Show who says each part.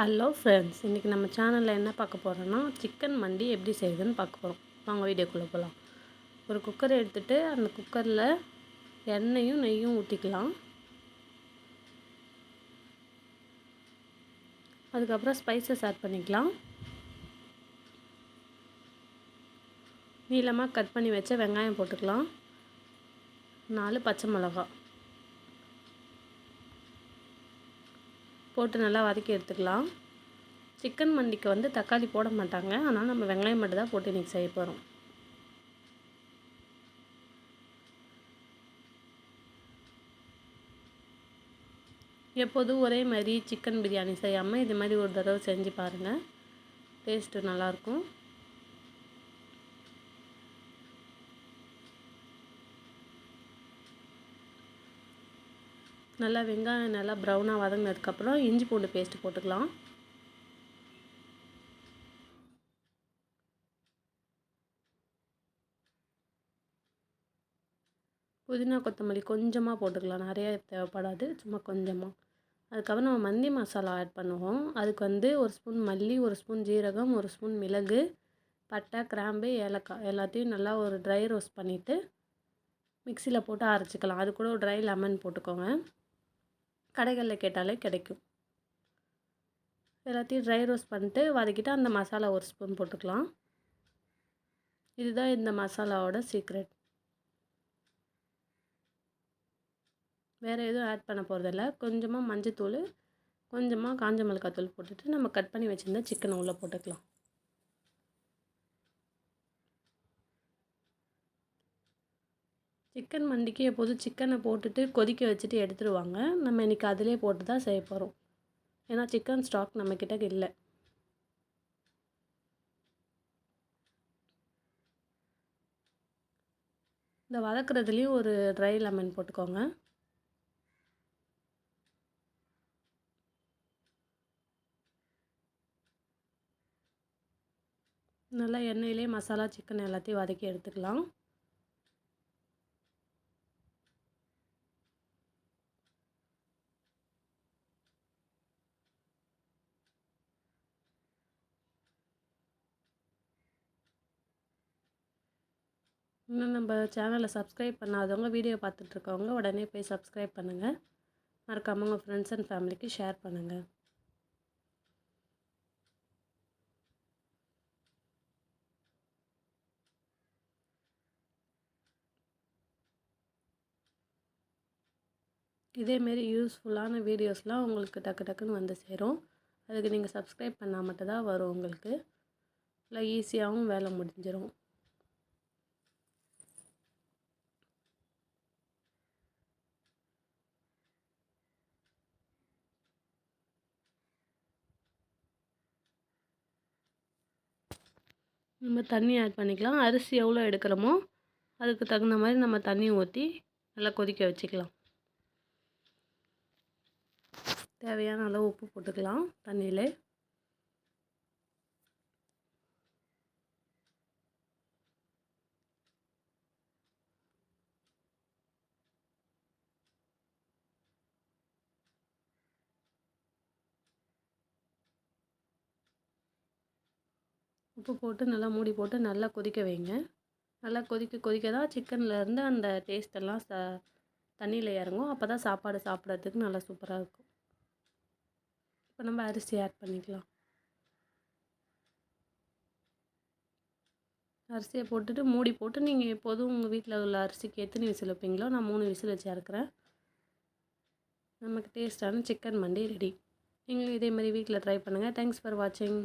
Speaker 1: Hello friends, இன்றைக்கி நம்ம சேனலில் என்ன பார்க்க போகிறோன்னா சிக்கன் மண்டி எப்படி செய்யுதுன்னு பார்க்க போகிறோம். வாங்க வீடியோக்குள்ளே போகலாம். ஒரு குக்கரை எடுத்துகிட்டு அந்த குக்கரில் எண்ணெயும் நெய்யும் ஊற்றிக்கலாம். அதுக்கப்புறம் ஸ்பைசஸ் ஆட் பண்ணிக்கலாம். நீளமாக கட் பண்ணி வச்ச வெங்காயம் போட்டுக்கலாம். 4 பச்சை மிளகாய் போட்டு நல்லா வதக்கி எடுத்துக்கலாம். சிக்கன் மண்டிக்கு தக்காளி போட மாட்டாங்க, அதனால் நம்ம வெங்காயம் மட்டும் தான் போட்டு இன்றைக்கி செய்ய போகிறோம். எப்போதும் ஒரே மாதிரி சிக்கன் பிரியாணி செய்யாமல் இது மாதிரி ஒரு தடவை செஞ்சு பாருங்கள், டேஸ்ட்டு நல்லாயிருக்கும். நல்லா வெங்காயம் நல்லா ப்ரௌனாக வதங்கினதுக்கப்புறம் இஞ்சி பூண்டு பேஸ்ட்டு போட்டுக்கலாம். புதினா கொத்தமல்லி கொஞ்சமாக போட்டுக்கலாம், நிறைய தேவைப்படாது, சும்மா கொஞ்சமாக. அதுக்கப்புறம் நம்ம மந்தி மசாலா ஆட் பண்ணுவோம். அதுக்கு ஒரு ஸ்பூன் மல்லி, ஒரு ஸ்பூன் ஜீரகம், ஒரு ஸ்பூன் மிளகு, பட்டை, கிராம்பு, ஏலக்காய் எல்லாத்தையும் நல்லா ஒரு ட்ரை ரோஸ்ட் பண்ணிவிட்டு மிக்சியில் போட்டு அரைச்சிக்கலாம். அது கூட ஒரு ட்ரை லெமன் போட்டுக்கோங்க, கடைகளில் கேட்டாலே கிடைக்கும். எல்லாத்தையும் ட்ரை ரோஸ்ட் பண்ணிட்டு வதக்கிட்டு அந்த மசாலா ஒரு ஸ்பூன் போட்டுக்கலாம். இதுதான் இந்த மசாலாவோட சீக்ரெட். வேறு எதுவும் ஆட் பண்ண போகிறதில்ல. கொஞ்சமாக மஞ்சத்தூள், கொஞ்சமாக காஞ்ச மிளகாத்தூள் போட்டுட்டு நம்ம கட் பண்ணி வச்சுருந்தா சிக்கனை உள்ளே போட்டுக்கலாம். சிக்கன் மண்டிக்கு எப்போதும் சிக்கனை போட்டுட்டு கொதிக்க வச்சுட்டு எடுத்துடுவாங்க. நம்ம இன்றைக்கி அதிலே போட்டு தான் செய்ய போகிறோம், ஏன்னா சிக்கன் ஸ்டாக் நம்மக்கிட்ட இல்லை. இந்த வதக்குறதுலேயும் ஒரு ட்ரை லெமன் போட்டுக்கோங்க. நல்லா எண்ணெயிலே மசாலா சிக்கன் எல்லாத்தையும் வதக்கி எடுத்துக்கலாம். இன்னும் நம்ம சேனலை சப்ஸ்கிரைப் பண்ணாதவங்க, வீடியோ பார்த்துட்ருக்கவங்க உடனே போய் சப்ஸ்கிரைப் பண்ணுங்கள். மறக்காமல் உங்கள் ஃப்ரெண்ட்ஸ் அண்ட் ஃபேமிலிக்கு ஷேர் பண்ணுங்கள். இதேமாரி யூஸ்ஃபுல்லான வீடியோஸ்லாம் உங்களுக்கு டக்கு டக்குன்னு வந்து சேரும். அதுக்கு நீங்கள் சப்ஸ்கிரைப் பண்ணால் மட்டும்தான் வரும் உங்களுக்கு. இல்லை ஈஸியாகவும் வேலை முடிஞ்சிடும். நம்ம தண்ணி ஆட் பண்ணிக்கலாம். அரிசி எவ்வளோ எடுக்கிறோமோ அதுக்கு தகுந்த மாதிரி நம்ம தண்ணி ஊற்றி நல்லா கொதிக்க வச்சுக்கலாம். தேவையான அளவு உப்பு போட்டுக்கலாம் தண்ணியில். உப்பு போட்டு நல்லா மூடி போட்டு நல்லா கொதிக்க வைங்க. நல்லா கொதிக்க தான் சிக்கன்லேருந்து அந்த டேஸ்ட்டெல்லாம் தண்ணியில் இறங்கும். அப்போ தான் சாப்பாடு சாப்பிட்றதுக்கு நல்லா சூப்பராக இருக்கும். இப்போ நம்ம அரிசி ஆட் பண்ணிக்கலாம். அரிசியை போட்டுட்டு மூடி போட்டு நீங்கள் எப்போதும் உங்கள் வீட்டில் உள்ள அரிசிக்கு எத்தனை விசில் வைப்பீங்களோ, நான் 3 விசில் வச்சு இறக்குறேன். நமக்கு டேஸ்ட்டான சிக்கன் மண்டி ரெடி. நீங்களும் இதே மாதிரி வீட்டில் ட்ரை பண்ணுங்கள். தேங்க்ஸ் ஃபார் வாட்சிங்.